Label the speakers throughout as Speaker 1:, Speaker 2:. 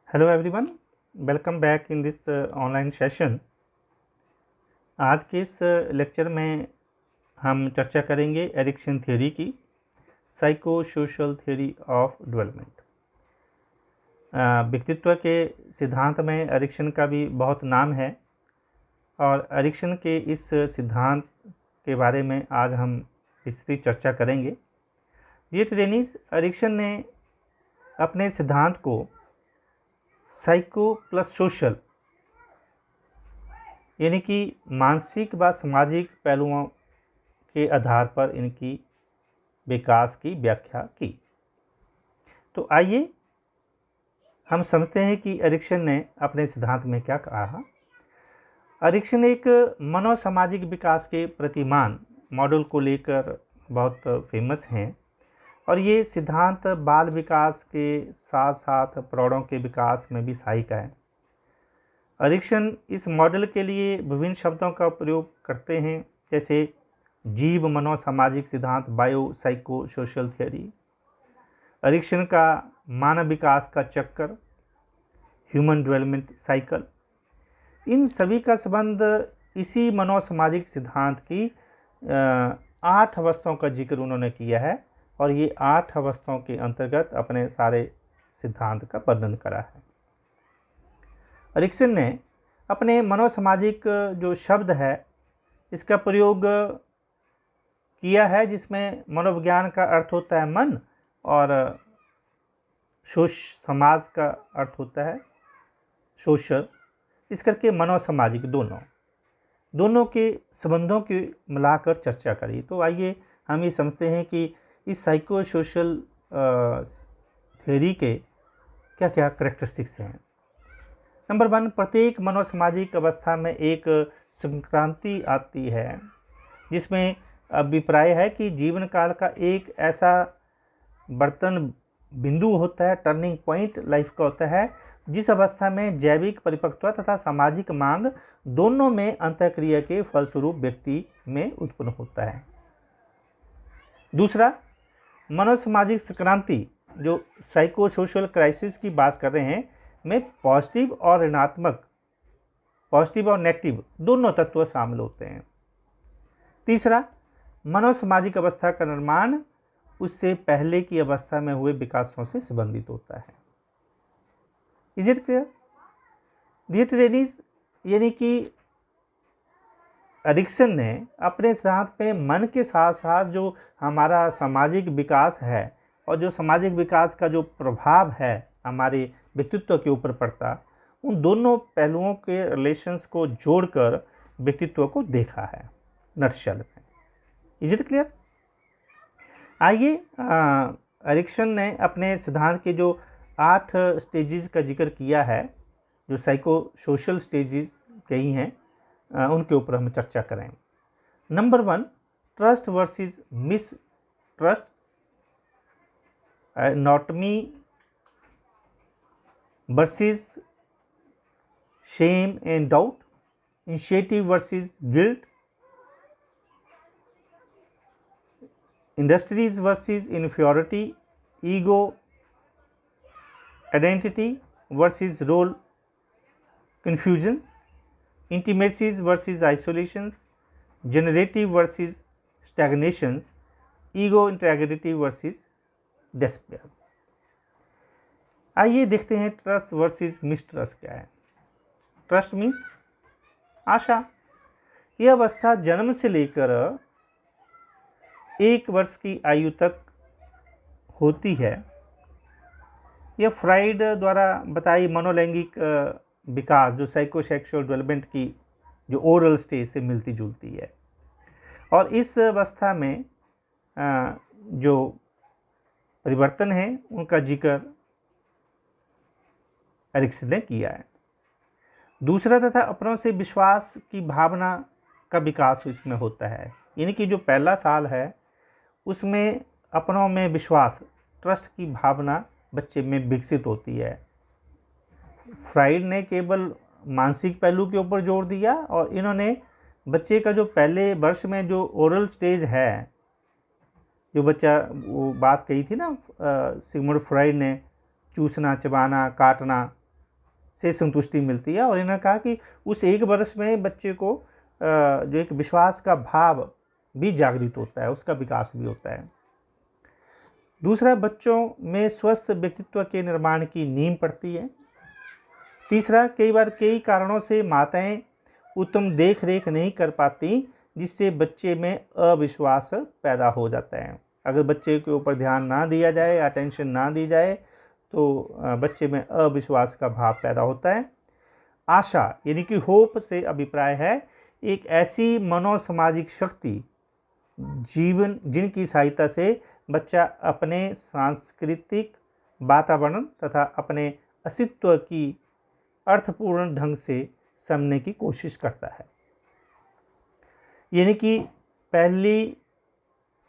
Speaker 1: Hello everyone, welcome back in this online session. आज के इस लेक्चर में हम चर्चा करेंगे एरिक्सन थ्योरी की, psycho social theory of development. व्यक्तित्व के सिद्धांत में एरिक्सन का भी बहुत नाम है और एरिक्सन के इस सिद्धांत के बारे में आज हम विस्तृत चर्चा करेंगे। ये ट्रेनिस एरिक्सन ने अपने सिद्धांत को साइको प्लस सोशल यानी कि मानसिक व सामाजिक पहलुओं के आधार पर इनकी विकास की व्याख्या की। तो आइए हम समझते हैं कि एरिक्सन ने अपने सिद्धांत में क्या कहा। एरिक्सन एक मनोसामाजिक विकास के प्रतिमान मॉडल को लेकर बहुत फेमस हैं और ये सिद्धांत बाल विकास के साथ साथ प्रौढ़ों के विकास में भी सहायक है। एरिक्सन इस मॉडल के लिए विभिन्न शब्दों का प्रयोग करते हैं, जैसे जीव मनोसामाजिक सिद्धांत bio psycho social theory, Erikson का मानव विकास का चक्कर ह्यूमन डेवलपमेंट साइकिल। इन सभी का संबंध इसी मनोसामाजिक सिद्धांत की 8 अवस्थाओं का जिक्र उन्होंने किया है और ये 8 अवस्थाओं के अंतर्गत अपने सारे सिद्धांत का वर्णन करा है। एरिक्सन ने अपने मनोसामाजिक जो शब्द है इसका प्रयोग किया है, जिसमें मनोविज्ञान का अर्थ होता है मन और समाज का अर्थ होता है सोशल। इस करके मनोसामाजिक दोनों के संबंधों की मिलाकर चर्चा करी। तो आइए हम ये समझते हैं कि इस साइको सोशल थ्योरी के क्या क्या करेक्टरिस्टिक्स हैं। नंबर 1, प्रत्येक मनोसामाजिक अवस्था में एक संक्रांति आती है जिसमें अभिप्राय है कि जीवन काल का एक ऐसा बर्तन बिंदु होता है, टर्निंग पॉइंट लाइफ का होता है, जिस अवस्था में जैविक परिपक्वता तथा सामाजिक मांग दोनों में अंतःक्रिया के फलस्वरूप व्यक्ति में उत्पन्न होता है। दूसरा, मनोसामाजिक संक्रांति जो साइको सोशल क्राइसिस की बात कर रहे हैं में पॉजिटिव और ऋणात्मक, पॉजिटिव और नेगेटिव दोनों तत्व शामिल होते हैं। तीसरा, मनोसामाजिक अवस्था का निर्माण उससे पहले की अवस्था में हुए विकासों से संबंधित होता है। Is it clear? Dear trainees, यानी कि एरिक्सन ने अपने सिद्धांत में मन के साथ साथ जो हमारा सामाजिक विकास है और जो सामाजिक विकास का जो प्रभाव है हमारे व्यक्तित्व के ऊपर पड़ता, उन दोनों पहलुओं के रिलेशंस को जोड़कर व्यक्तित्व को देखा है नटशेल में। Is it clear? आइए एरिक्सन ने अपने सिद्धांत के जो 8 स्टेजेस का जिक्र किया है, जो साइको सोशल स्टेजेस कई हैं, उनके ऊपर हम चर्चा करें। Number 1, trust versus miss trust, anatomy versus shame and doubt, initiative versus guilt, industries versus inferiority, ego identity versus role confusions, intimacies versus isolations, generative versus stagnations, ego integrity versus despair। आइए देखते हैं trust versus mistrust क्या है। Trust means आशा। यह अवस्था जन्म से लेकर 1 वर्ष की आयु तक होती है। यह फ्राइड द्वारा बताई मनोलैंगिक विकास जो साइकोसेक्सुअल डेवलपमेंट की जो ओरल स्टेज से मिलती जुलती है और इस अवस्था में जो परिवर्तन है उनका जिक्र एरिक्सन ने किया है। दूसरा तथा अपनों से विश्वास की भावना का विकास इसमें होता है, यानी कि जो पहला साल है उसमें अपनों में विश्वास, ट्रस्ट की भावना बच्चे में विकसित होती है। फ्राइड ने केवल मानसिक पहलू के ऊपर जोर दिया और इन्होंने बच्चे का जो पहले वर्ष में जो ओरल स्टेज है, जो बच्चा वो बात कही थी ना सिगमुंड फ्राइड ने, चूसना, चबाना, काटना, से संतुष्टि मिलती है। और इन्होंने कहा कि उस 1 वर्ष में बच्चे को जो एक विश्वास का भाव भी जागृत होता है, उसका विकास भी होता है। दूसरा, बच्चों में स्वस्थ व्यक्तित्व के निर्माण की नींव पड़ती है। तीसरा, कई बार कई कारणों से माताएं उत्तम देख रेख नहीं कर पाती, जिससे बच्चे में अविश्वास पैदा हो जाता है। अगर बच्चे के ऊपर ध्यान ना दिया जाए, अटेंशन ना दी जाए, तो बच्चे में अविश्वास का भाव पैदा होता है। आशा यानी कि होप से अभिप्राय है एक ऐसी मनोसामाजिक शक्ति जीवन जिनकी सहायता से बच्चा अपने सांस्कृतिक वातावरण तथा अपने अस्तित्व की अर्थपूर्ण ढंग से समझने की कोशिश करता है। यानी कि पहली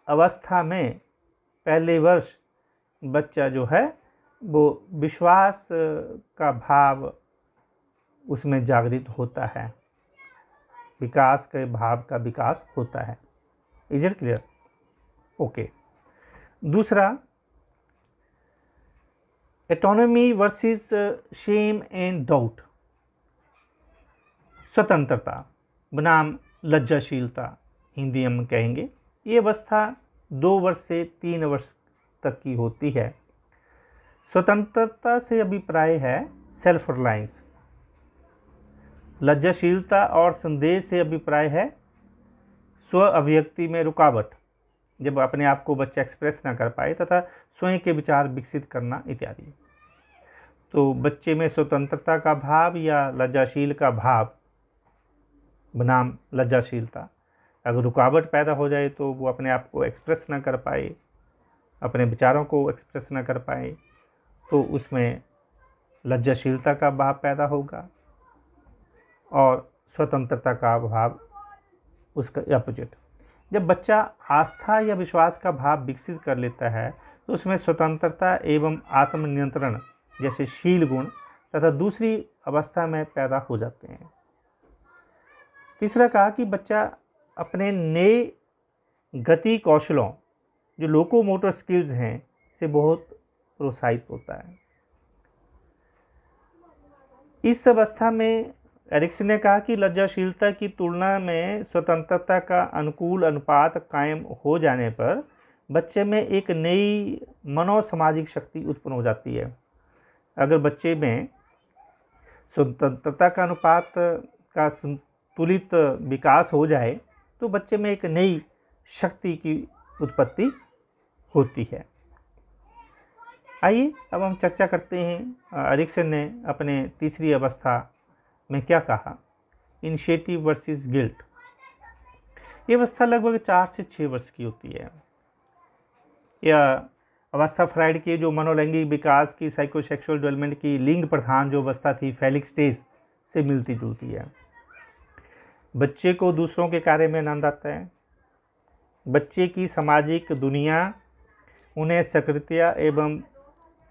Speaker 1: अवस्था में, पहले वर्ष बच्चा जो है वो विश्वास का भाव उसमें जागृत होता है, विकास के भाव का विकास होता है। Is it clear? ओके। दूसरा, autonomy versus shame and doubt, स्वतंत्रता बनाम लज्जाशीलता हिंदी में कहेंगे। ये अवस्था 2 वर्ष से 3 वर्ष तक की होती है। स्वतंत्रता से अभिप्राय है सेल्फ रिलायंस। लज्जाशीलता और संदेह से अभिप्राय है स्व अभिव्यक्ति में रुकावट, जब अपने आप को बच्चा एक्सप्रेस ना कर पाए तथा स्वयं के विचार विकसित करना इत्यादि। तो बच्चे में स्वतंत्रता का भाव या लज्जाशील का भाव बनाम लज्जाशीलता, अगर रुकावट पैदा हो जाए तो वो अपने आप को एक्सप्रेस ना कर पाए, अपने विचारों को एक्सप्रेस ना कर पाए, तो उसमें लज्जाशीलता का भाव पैदा होगा और स्वतंत्रता का भाव उसका अपोजिट। जब बच्चा आस्था या विश्वास का भाव विकसित कर लेता है तो उसमें स्वतंत्रता एवं आत्मनियंत्रण जैसे शील गुण तथा दूसरी अवस्था में पैदा हो जाते हैं। तीसरा कहा कि बच्चा अपने नए गति कौशलों जो लोकोमोटर स्किल्स हैं से बहुत प्रोत्साहित होता है। इस अवस्था में एरिक्सन ने कहा कि लज्जाशीलता की तुलना में स्वतंत्रता का अनुकूल अनुपात कायम हो जाने पर बच्चे में एक नई मनोसामाजिक शक्ति उत्पन्न हो जाती है। अगर बच्चे में स्वतंत्रता का अनुपात का संतुलित विकास हो जाए तो बच्चे में एक नई शक्ति की उत्पत्ति होती है। आइए अब हम चर्चा करते हैं एरिक्सन ने अपने तीसरी अवस्था में क्या कहा, इनिशिएटिव वर्सेस गिल्ट। ये अवस्था लगभग 4 से 6 वर्ष की होती है। यह अवस्था फ्राइड के जो मनोलैंगिक विकास की साइकोसेक्सुअल डेवलपमेंट की लिंग प्रधान जो अवस्था थी फेलिक स्टेज से मिलती जुलती है। बच्चे को दूसरों के कार्य में आनंद आता है। बच्चे की सामाजिक दुनिया उन्हें सक्रियता एवं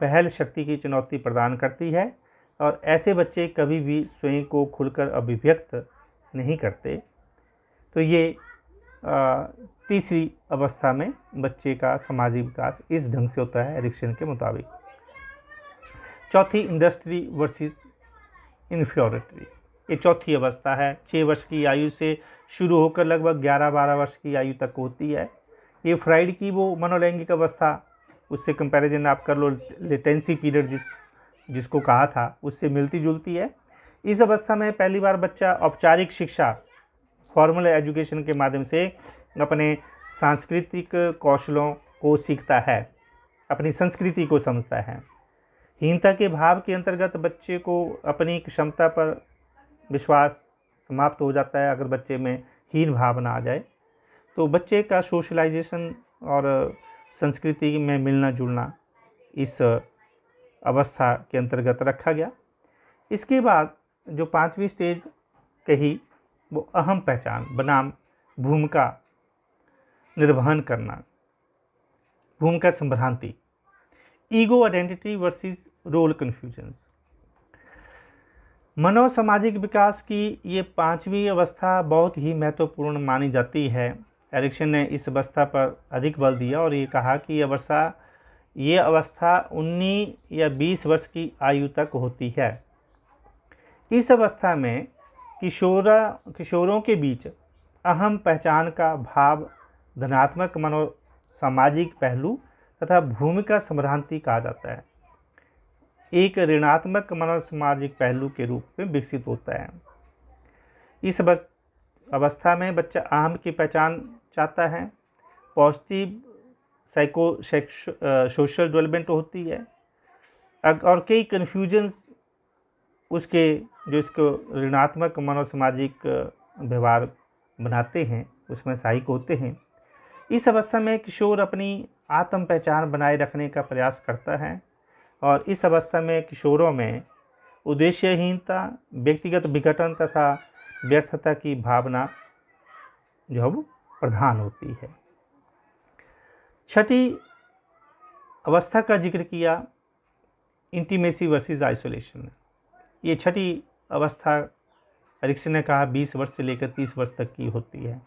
Speaker 1: पहल शक्ति की चुनौती प्रदान करती है और ऐसे बच्चे कभी भी स्वयं को खुलकर अभिव्यक्त नहीं करते। तो ये तीसरी अवस्था में बच्चे का सामाजिक विकास इस ढंग से होता है एरिक्सन के मुताबिक। चौथी, इंडस्ट्री वर्सेस इन्फ्योरिटी, ये चौथी अवस्था है। 6 वर्ष की आयु से शुरू होकर लगभग 11-12 वर्ष की आयु तक होती है। ये फ्राइड की वो मनोलैंगिक अवस्था, उससे कंपैरिजन आप कर लो, लेटेंसी पीरियड जिसको कहा था, उससे मिलती जुलती है। इस अवस्था में पहली बार बच्चा औपचारिक शिक्षा, फॉर्मल एजुकेशन के माध्यम से अपने सांस्कृतिक कौशलों को सीखता है, अपनी संस्कृति को समझता है। हीनता के भाव के अंतर्गत बच्चे को अपनी क्षमता पर विश्वास समाप्त हो जाता है। अगर बच्चे में हीन भावना आ जाए तो बच्चे का सोशलाइजेशन और संस्कृति में मिलना जुलना इस अवस्था के अंतर्गत रखा गया। इसके बाद जो 5वीं स्टेज कही वो अहम पहचान बनाम भूमिका निर्वहन करना, भूमिका संभ्रांति, ego identity versus role confusions. मनोसामाजिक विकास की ये 5वीं अवस्था बहुत ही महत्वपूर्ण मानी जाती है। एरिक्सन ने इस अवस्था पर अधिक बल दिया और ये कहा कि ये अवस्था 19 या 20 वर्ष की आयु तक होती है। इस अवस्था में किशोरों के बीच अहम पहचान का भाव धनात्मक मनोसामाजिक पहलू तथा भूमिका संभ्रांति कहा जाता है, एक ऋणात्मक मनोसामाजिक पहलू के रूप में विकसित होता है। इस अवस्था में बच्चा अहम की पहचान चाहता है, पॉजिटिव सोशल डेवलपमेंट होती है और कई कन्फ्यूजन्स उसके जो इसको ऋणात्मक मनोसामाजिक व्यवहार बनाते हैं उसमें सहायक होते हैं। इस अवस्था में किशोर अपनी आत्म पहचान बनाए रखने का प्रयास करता है और इस अवस्था में किशोरों में उद्देश्यहीनता, व्यक्तिगत विघटन तथा व्यर्थता की भावना जो है वो प्रधान होती है। छठी अवस्था का जिक्र किया, इंटीमेसी वर्सेस आइसोलेशन। ये छठी अवस्था एरिक्सन ने कहा 20 वर्ष से लेकर 30 वर्ष तक की होती है।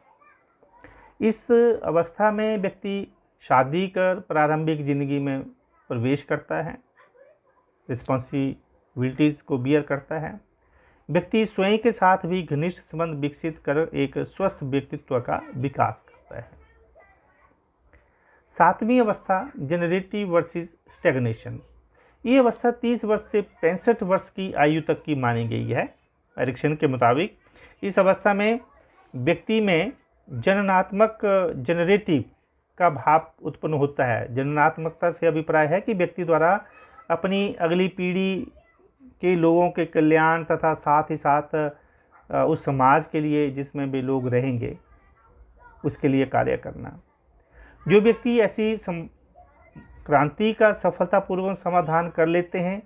Speaker 1: इस अवस्था में व्यक्ति शादी कर प्रारंभिक जिंदगी में प्रवेश करता है, रिस्पॉन्सिबिलिटीज़ को बियर करता है। व्यक्ति स्वयं के साथ भी घनिष्ठ संबंध विकसित कर एक स्वस्थ व्यक्तित्व का विकास करता है। सातवीं अवस्था जनरेटिव वर्सेस स्टैग्नेशन। ये अवस्था 30 वर्ष से 65 वर्ष की आयु तक की मानी गई है। एरिक्सन के मुताबिक इस अवस्था में व्यक्ति में जननात्मक जनरेटिव का भाव उत्पन्न होता है। जननात्मकता से अभिप्राय है कि व्यक्ति द्वारा अपनी अगली पीढ़ी के लोगों के कल्याण तथा साथ ही साथ उस समाज के लिए जिसमें वे लोग रहेंगे उसके लिए कार्य करना। जो व्यक्ति ऐसी क्रांति का सफलतापूर्वक समाधान कर लेते हैं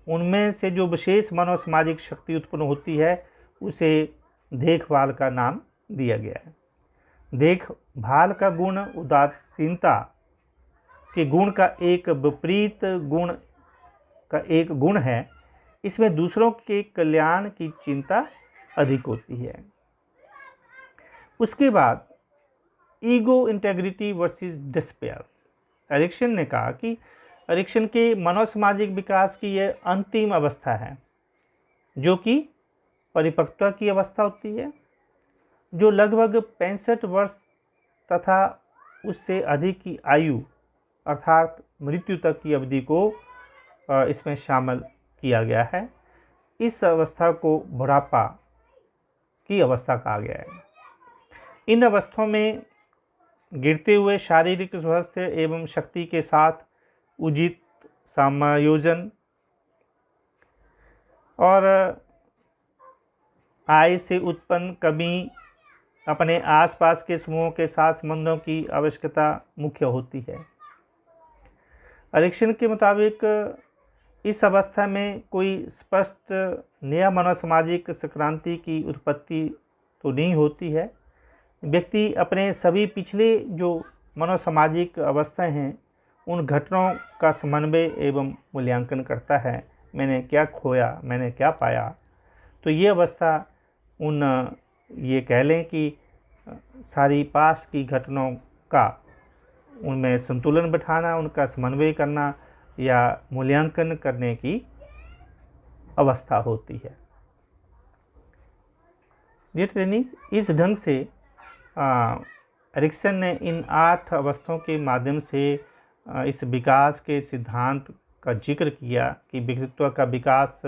Speaker 1: उनमें से जो विशेष मनोसामाजिक शक्ति उत्पन्न होती है उसे देखभाल का नाम दिया गया है। देखभाल का गुण उदासीनता के गुण का एक विपरीत गुण है। इसमें दूसरों के कल्याण की चिंता अधिक होती है। उसके बाद ego integrity versus despair. Erikson ने कहा कि एरिक्सन के मनोसामाजिक विकास की यह अंतिम अवस्था है जो कि परिपक्वता की अवस्था होती है, जो लगभग 65 वर्ष तथा उससे अधिक की आयु अर्थात मृत्यु तक की अवधि को इसमें शामिल किया गया है। इस अवस्था को बुढ़ापा की अवस्था कहा गया है। इन अवस्थाओं में गिरते हुए शारीरिक स्वास्थ्य एवं शक्ति के साथ उचित समायोजन और आय से उत्पन्न कमी, अपने आसपास के समूहों के साथ संबंधों की आवश्यकता मुख्य होती है। एरिक्सन के मुताबिक इस अवस्था में कोई स्पष्ट नया मनोसामाजिक संक्रांति की उत्पत्ति तो नहीं होती है। व्यक्ति अपने सभी पिछले जो मनोसामाजिक अवस्थाएं हैं उन घटनाओं का समन्वय एवं मूल्यांकन करता है। मैंने क्या खोया, मैंने क्या पाया। तो ये अवस्था ये कह लें कि सारी पास की घटनाओं का उनमें संतुलन बिठाना, उनका समन्वय करना या मूल्यांकन करने की अवस्था होती है। डियर ट्रेनीज, इस ढंग से एरिक्सन ने इन 8 अवस्थाओं के माध्यम से इस विकास के सिद्धांत का जिक्र किया कि व्यक्तित्व का विकास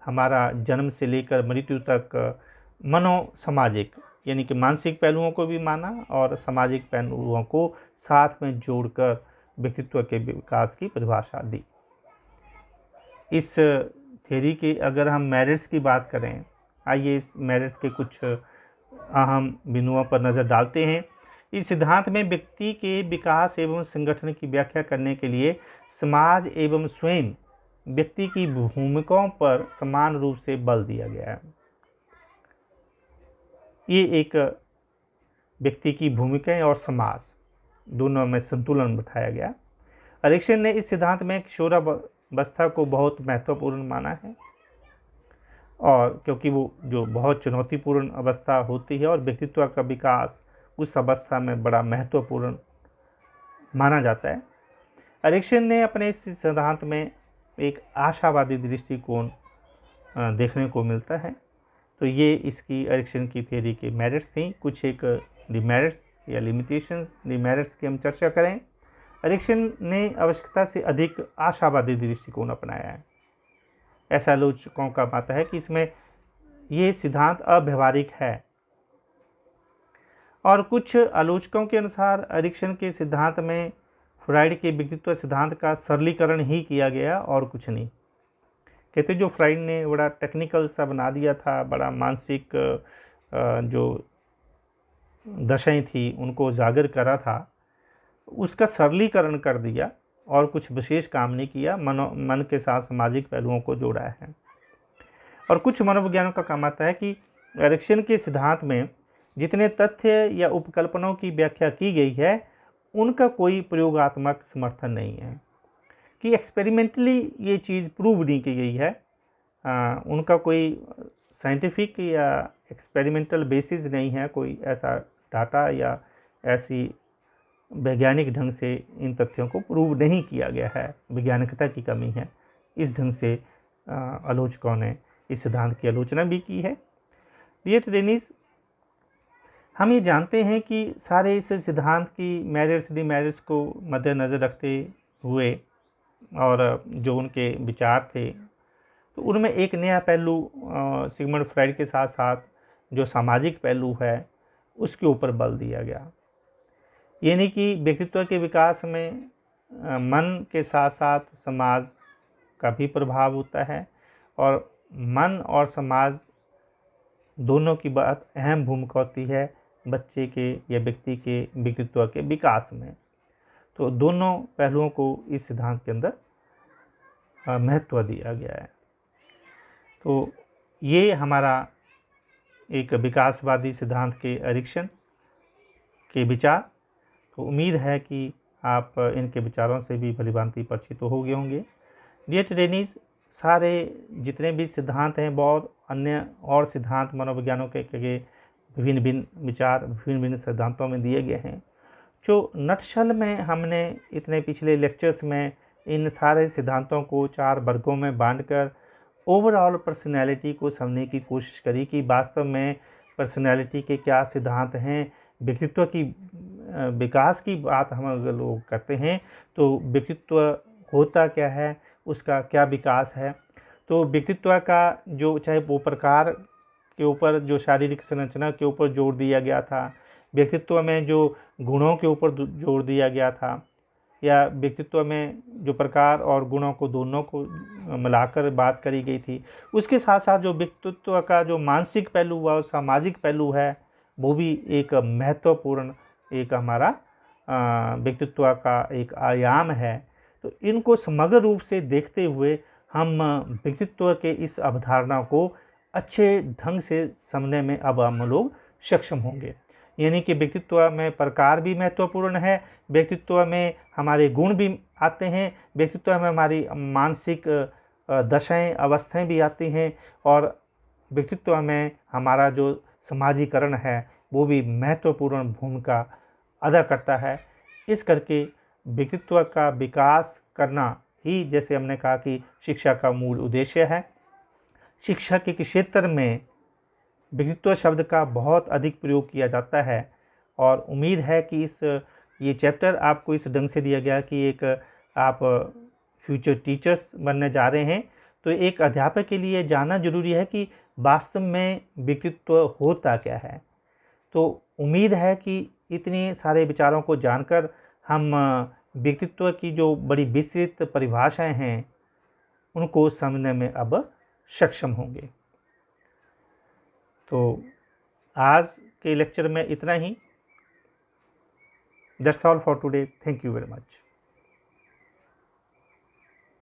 Speaker 1: हमारा जन्म से लेकर मृत्यु तक मनोसामाजिक यानी कि मानसिक पहलुओं को भी माना और सामाजिक पहलुओं को साथ में जोड़कर व्यक्तित्व के विकास की परिभाषा दी। इस थ्योरी के अगर हम मेरिट्स की बात करें, आइए इस मेरिट्स के कुछ अहम बिंदुओं पर नज़र डालते हैं। इस सिद्धांत में व्यक्ति के विकास एवं संगठन की व्याख्या करने के लिए समाज एवं स्वयं व्यक्ति की भूमिकाओं पर समान रूप से बल दिया गया है। ये एक व्यक्ति की भूमिकाएं और समाज दोनों में संतुलन बिठाया गया। एरिक्सन ने इस सिद्धांत में किशोरावस्था को बहुत महत्वपूर्ण माना है और क्योंकि वो जो बहुत चुनौतीपूर्ण अवस्था होती है और व्यक्तित्व का विकास उस अवस्था में बड़ा महत्वपूर्ण माना जाता है। एरिक्सन ने अपने इस सिद्धांत में एक आशावादी दृष्टिकोण देखने को मिलता है। तो ये इसकी एरिक्सन की थ्योरी के मेरिट्स थी। कुछ एक डिमेरिट्स या लिमिटेशंस, डिमेरिट्स की हम चर्चा करें। एरिक्सन ने आवश्यकता से अधिक आशावादी दृष्टिकोण अपनाया है। ऐसा आलोचकों का मानना है कि इसमें ये सिद्धांत अव्यवहारिक है, और कुछ आलोचकों के अनुसार एरिक्सन के सिद्धांत में फ्राइड के व्यक्तित्व सिद्धांत का सरलीकरण ही किया गया और कुछ नहीं। कहते जो फ्राइड ने बड़ा टेक्निकल सा बना दिया था, बड़ा मानसिक जो दशाएं थी उनको उजागर करा था, उसका सरलीकरण कर दिया और कुछ विशेष काम नहीं किया, मन के साथ सामाजिक पहलुओं को जोड़ा है। और कुछ मनोविज्ञानों का काम आता है कि एरिक्सन के सिद्धांत में जितने तथ्य या उपकल्पनाओं की व्याख्या की गई है उनका कोई प्रयोगात्मक समर्थन नहीं है, कि एक्सपेरिमेंटली ये चीज़ प्रूव नहीं की गई है। उनका कोई साइंटिफिक या एक्सपेरिमेंटल बेसिस नहीं है, कोई ऐसा डाटा या ऐसी वैज्ञानिक ढंग से इन तथ्यों को प्रूव नहीं किया गया है, वैज्ञानिकता की कमी है। इस ढंग से आलोचकों ने इस सिद्धांत की आलोचना भी की है। डियर ट्रेनीज, हम ये जानते हैं कि सारे इस सिद्धांत की मेरिट्स डिमेरिट्स को मद्देनज़र रखते हुए और जो उनके विचार थे, तो उनमें एक नया पहलू सिगमंड फ्राइड के साथ साथ जो सामाजिक पहलू है उसके ऊपर बल दिया गया। यानी कि व्यक्तित्व के विकास में मन के साथ साथ समाज का भी प्रभाव होता है, और मन और समाज दोनों की बात अहम भूमिका होती है बच्चे के या व्यक्ति के व्यक्तित्व के विकास में। तो दोनों पहलुओं को इस सिद्धांत के अंदर महत्व दिया गया है। तो ये हमारा एक विकासवादी सिद्धांत के एरिक्सन के विचार। तो उम्मीद है कि आप इनके विचारों से भी भलीभांति परिचित हो गए होंगे। डियर ट्रेनीज, सारे जितने भी सिद्धांत हैं बहुत अन्य और सिद्धांत मनोविज्ञानों के विभिन्न भिन्न विचार विभिन्न भिन्न सिद्धांतों में दिए गए हैं। जो नटशल में हमने इतने पिछले लेक्चर्स में इन सारे सिद्धांतों को 4 वर्गों में बांटकर ओवरऑल पर्सनैलिटी को समझने की कोशिश करी कि वास्तव में पर्सनैलिटी के क्या सिद्धांत हैं। व्यक्तित्व की विकास की बात हम अगर लोग करते हैं तो व्यक्तित्व होता क्या है, उसका क्या विकास है। तो व्यक्तित्व का जो चाहे वो प्रकार के ऊपर जो शारीरिक संरचना के ऊपर जोर दिया गया था, व्यक्तित्व में जो गुणों के ऊपर जोर दिया गया था, या व्यक्तित्व में जो प्रकार और गुणों को दोनों को मिलाकर बात करी गई थी, उसके साथ साथ जो व्यक्तित्व का जो मानसिक पहलू व सामाजिक पहलू है वो भी एक महत्वपूर्ण एक हमारा व्यक्तित्व का एक आयाम है। तो इनको समग्र रूप से देखते हुए हम व्यक्तित्व के इस अवधारणा को अच्छे ढंग से समझने में अब हम लोग सक्षम होंगे। यानी कि व्यक्तित्व में प्रकार भी महत्वपूर्ण है, व्यक्तित्व में हमारे गुण भी आते हैं, व्यक्तित्व में हमारी मानसिक दशाएं अवस्थाएं भी आती हैं, और व्यक्तित्व में हमारा जो समाजीकरण है वो भी महत्वपूर्ण भूमिका अदा करता है। इस करके व्यक्तित्व का विकास करना ही, जैसे हमने कहा कि शिक्षा का मूल उद्देश्य है। शिक्षा के क्षेत्र में व्यक्तित्व शब्द का बहुत अधिक प्रयोग किया जाता है, और उम्मीद है कि ये चैप्टर आपको इस ढंग से दिया गया कि एक आप फ्यूचर टीचर्स बनने जा रहे हैं, तो एक अध्यापक के लिए जानना जरूरी है कि वास्तव में व्यक्तित्व होता क्या है। तो उम्मीद है कि इतने सारे विचारों को जानकर हम व्यक्तित्व की जो बड़ी विस्तृत परिभाषाएं हैं उनको समझने में अब सक्षम होंगे। तो आज के लेक्चर में इतना ही। That's all for today. Thank you very much.